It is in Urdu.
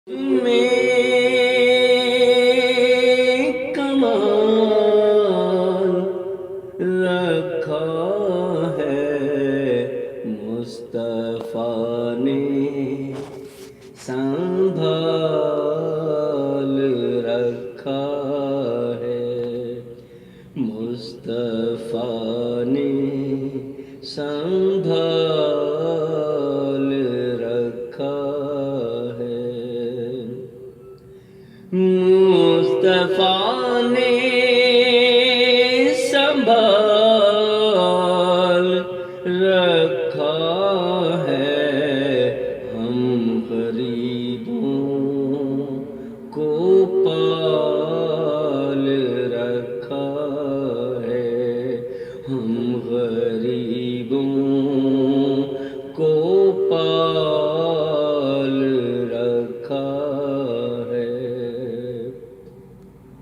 میں کمال رکھا ہے مصطفیٰ نے سنبھال رکھا ہے مصطفیٰ نے سنبھال رکھا ہے مصطفیٰ نے سنبھال رکھا ہے ہم غریبوں کو پال رکھا ہے ہم غریبوں کو پال رکھا